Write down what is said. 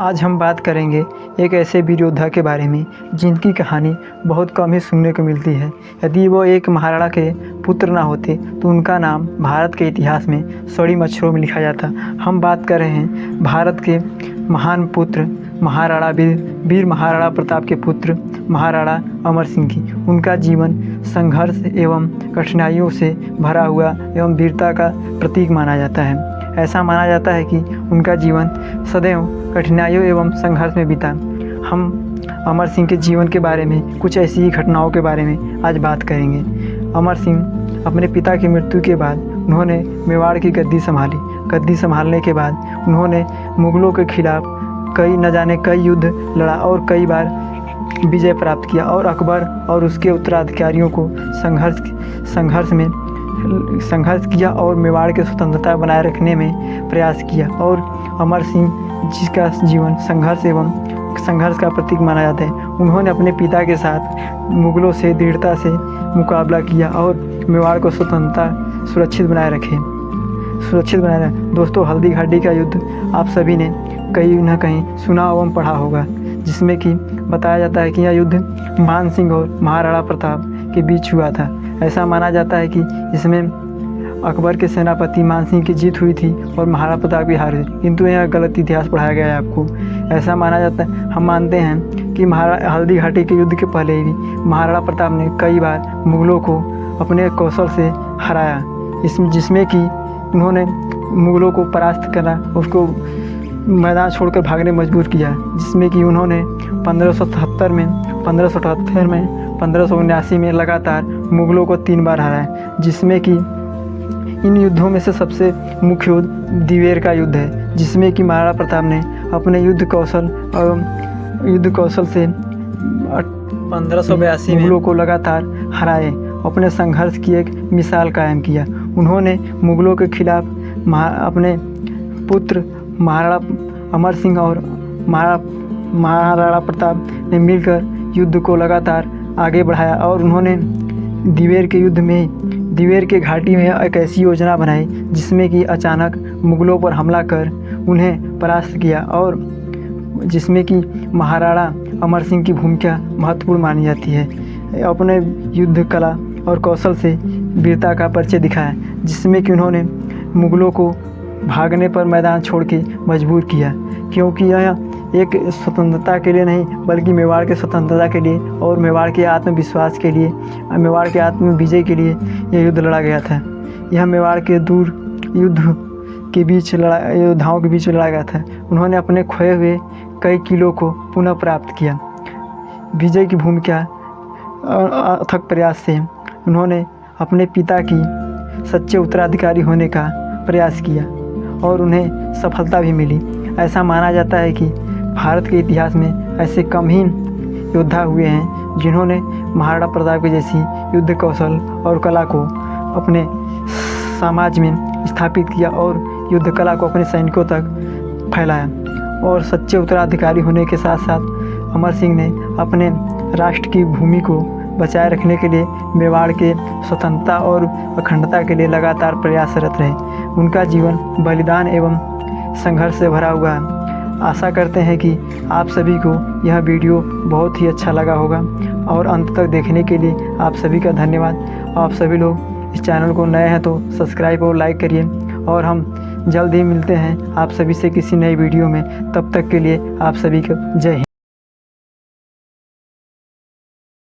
आज हम बात करेंगे एक ऐसे वीर योद्धा के बारे में जिनकी कहानी बहुत कम ही सुनने को मिलती है। यदि वो एक महाराणा के पुत्र ना होते तो उनका नाम भारत के इतिहास में स्वर्ण अक्षरों में लिखा जाता। हम बात कर रहे हैं भारत के महान पुत्र महाराणा वीर महाराणा प्रताप के पुत्र महाराणा अमर सिंह की। उनका जीवन संघर्ष एवं कठिनाइयों से भरा हुआ एवं वीरता का प्रतीक माना जाता है। ऐसा माना जाता है कि उनका जीवन सदैव कठिनाइयों एवं संघर्ष में बीता। हम अमर सिंह के जीवन के बारे में कुछ ऐसी ही घटनाओं के बारे में आज बात करेंगे। अमर सिंह अपने पिता की मृत्यु के बाद उन्होंने मेवाड़ की गद्दी संभाली। गद्दी संभालने के बाद उन्होंने मुग़लों के खिलाफ कई युद्ध लड़ा और कई बार विजय प्राप्त किया और अकबर और उसके उत्तराधिकारियों को संघर्ष किया और मेवाड़ की स्वतंत्रता बनाए रखने में प्रयास किया। और अमर सिंह जिसका जीवन संघर्ष का प्रतीक माना जाता है, उन्होंने अपने पिता के साथ मुग़लों से दृढ़ता से मुकाबला किया और मेवाड़ को सुरक्षित बनाए रखे। दोस्तों, हल्दी घाटी का युद्ध आप सभी ने कहीं ना कहीं सुना एवं पढ़ा होगा, जिसमें कि बताया जाता है कि यह युद्ध मान सिंह और महाराणा प्रताप के बीच हुआ था। ऐसा माना जाता है कि इसमें अकबर के सेनापति मान सिंह की जीत हुई थी और महाराणा प्रताप की हार हुई, किंतु यह गलत इतिहास पढ़ाया गया है आपको। ऐसा माना जाता है, हम मानते हैं कि हल्दी घाटी के युद्ध के पहले भी महाराणा प्रताप ने कई बार मुग़लों को अपने कौशल से हराया, जिसमें कि उन्होंने मुग़लों को परास्त करा, उसको मैदान छोड़कर भागने मजबूर किया, जिसमें कि उन्होंने 1578 में 1579 में लगातार मुग़लों को 3 बार हराया। जिसमें कि इन युद्धों में से सबसे मुख्य युद्ध दिवेर का युद्ध है, जिसमें कि महाराणा प्रताप ने अपने युद्ध कौशल से 1582 में मुग़लों को लगातार हराए, अपने संघर्ष की एक मिसाल कायम किया। उन्होंने मुग़लों के खिलाफ अपने पुत्र महाराणा अमर सिंह और महाराणा प्रताप ने मिलकर युद्ध को लगातार आगे बढ़ाया और उन्होंने दिवेर के घाटी में एक ऐसी योजना बनाई जिसमें कि अचानक मुग़लों पर हमला कर उन्हें परास्त किया, और जिसमें कि महाराणा अमर सिंह की भूमिका महत्वपूर्ण मानी जाती है। अपने युद्ध कला और कौशल से वीरता का परिचय दिखाया, जिसमें कि उन्होंने मुग़लों को भागने पर मैदान छोड़ के मजबूर किया, क्योंकि यह एक स्वतंत्रता के लिए नहीं बल्कि मेवाड़ के स्वतंत्रता के लिए और मेवाड़ के आत्मविश्वास के लिए, मेवाड़ के आत्म विजय के लिए यह युद्ध लड़ा गया था। यह मेवाड़ के दूर योद्धाओं के बीच लड़ा गया था। उन्होंने अपने खोए हुए कई किलों को पुनः प्राप्त किया। विजय की भूमिका अथक प्रयास से उन्होंने अपने पिता की सच्चे उत्तराधिकारी होने का प्रयास किया और उन्हें सफलता भी मिली। ऐसा माना जाता है कि भारत के इतिहास में ऐसे कम ही योद्धा हुए हैं जिन्होंने महाराणा प्रताप के जैसी युद्ध कौशल और कला को अपने समाज में स्थापित किया और युद्ध कला को अपने सैनिकों तक फैलाया। और सच्चे उत्तराधिकारी होने के साथ साथ अमर सिंह ने अपने राष्ट्र की भूमि को बचाए रखने के लिए मेवाड़ के स्वतंत्रता और अखंडता के लिए लगातार प्रयासरत रहे। उनका जीवन बलिदान एवं संघर्ष से भरा हुआ है। आशा करते हैं कि आप सभी को यह वीडियो बहुत ही अच्छा लगा होगा और अंत तक देखने के लिए आप सभी का धन्यवाद। आप सभी लोग इस चैनल को नए हैं तो सब्सक्राइब और लाइक करिए, और हम जल्द ही मिलते हैं आप सभी से किसी नई वीडियो में। तब तक के लिए आप सभी को जय हिंद।